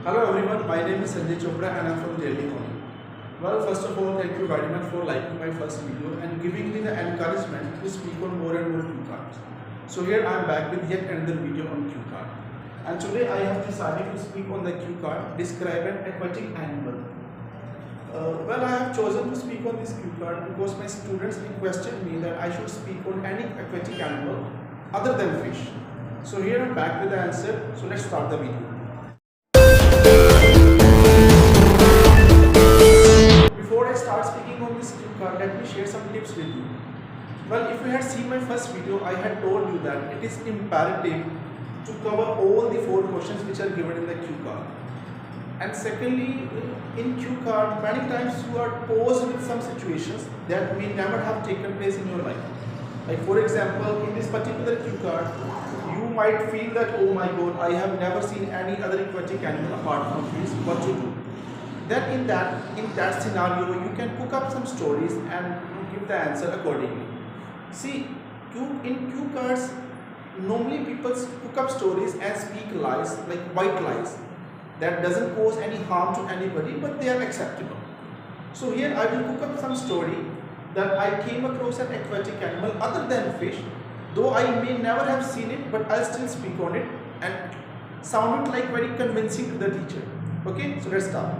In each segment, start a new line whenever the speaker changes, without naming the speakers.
Hello everyone, my name is Sanjay Chopra and I am from Delhi, Honey. Well, first of all, thank you very much for liking my first video and giving me the encouragement to speak on more and more cue cards. So here I am back with yet another video on cue card. And today I have decided to speak on the cue card, describe an aquatic animal. Well, I have chosen to speak on this cue card because my students requested me that I should speak on any aquatic animal other than fish. So here I am back with the answer, so let's start the video. Before I start speaking on this cue card, let me share some tips with you. Well, if you had seen my first video, I had told you that it is imperative to cover all the 4 questions which are given in the cue card. And secondly, in cue card, many times you are posed with some situations that may never have taken place in your life. Like for example, in this particular cue card, you might feel that, oh my god, I have never seen any other aquatic animal apart from fish, what to do? Then in that scenario, you can cook up some stories and give the answer accordingly. See, in cue cards, normally people cook up stories and speak lies, like white lies, that doesn't cause any harm to anybody, but they are acceptable. So here I will cook up some story that I came across an aquatic animal other than fish, though I may never have seen it, but I'll still speak on it and sound it like very convincing to the teacher. Okay, so let's start.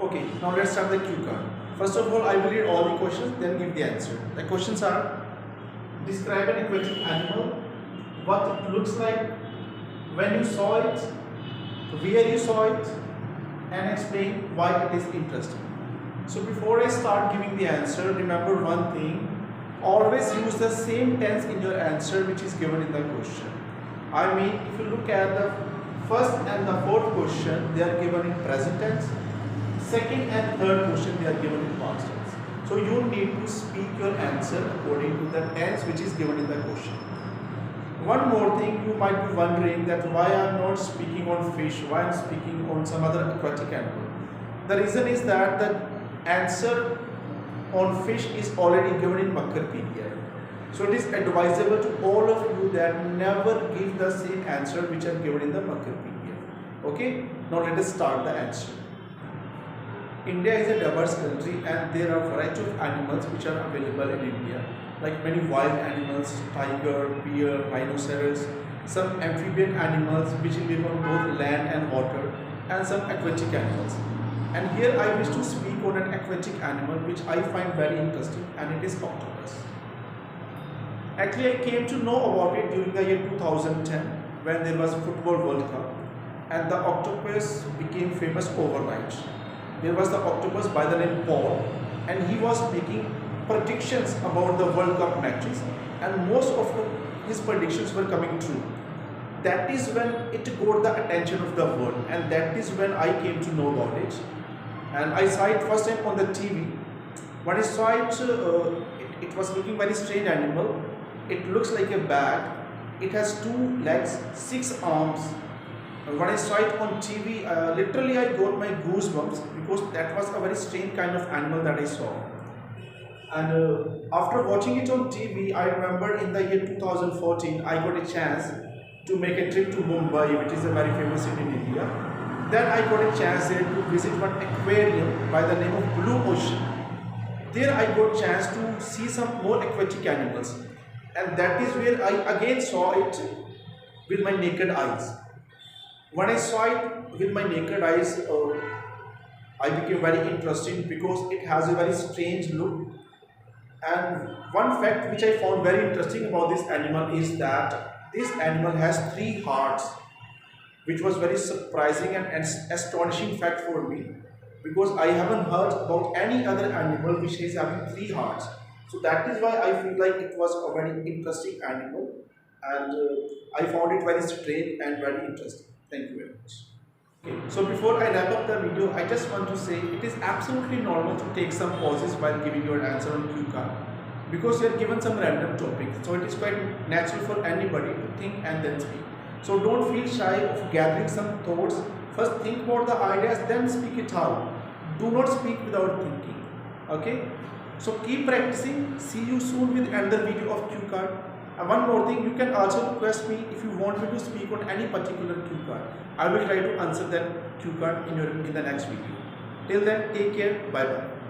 Okay, now let's start the cue card. First of all, I will read all the questions, then give the answer. The questions are: describe an aquatic animal, what it looks like, when you saw it, where you saw it, and explain why it is interesting. So before I start giving the answer, remember one thing: always use the same tense in your answer which is given in the question. I mean, if you look at the first and the fourth question, they are given in present tense. Second and third question, they are given in past tense. So you need to speak your answer according to the tense which is given in the question. One more thing, you might be wondering that why I am not speaking on fish, why I am speaking on some other aquatic animal. The reason is that the answer on fish is already given in Mackerpedia. So it is advisable to all of you that never give the same answer which are given in the Mackerpedia. Okay, now let us start the answer. India is a diverse country and there are a variety of animals which are available in India, like many wild animals, tiger, bear, rhinoceros, some amphibian animals which live on both land and water, and some aquatic animals. And here I wish to speak on an aquatic animal which I find very interesting, and it is octopus. Actually, I came to know about it during the year 2010 when there was Football World Cup and the octopus became famous overnight. There was the octopus by the name Paul, and he was making predictions about the World Cup matches, and most of his predictions were coming true. That is when it got the attention of the world, and that is when I came to know about it. And I saw it first time on the TV. When I saw it, it was looking very strange animal. It looks like a bat. It has 2 legs, 6 arms. When I saw it on TV, literally I got my goosebumps because that was a very strange kind of animal that I saw. And after watching it on TV, I remember in the year 2014, I got a chance to make a trip to Mumbai, which is a very famous city in India. Then I got a chance there to visit one aquarium by the name of Blue Ocean. There I got a chance to see some more aquatic animals. And that is where I again saw it with my naked eyes. When I saw it with my naked eyes, I became very interested because it has a very strange look. And one fact which I found very interesting about this animal is that this animal has 3 hearts, which was very surprising and astonishing fact for me because I haven't heard about any other animal which is having 3 hearts. So that is why I feel like it was a very interesting animal, and I found it very strange and very interesting. Thank you very much. Okay, so before I wrap up the video, I just want to say it is absolutely normal to take some pauses while giving your answer on cue card because you are given some random topics. So it is quite natural for anybody to think and then speak. So don't feel shy of gathering some thoughts. First think about the ideas, then speak it out. Do not speak without thinking. Okay? So keep practicing. See you soon with another video of cue card. And one more thing, you can also request me if you want me to speak on any particular cue card. I will try to answer that cue card in the next video. Till then, take care. Bye bye.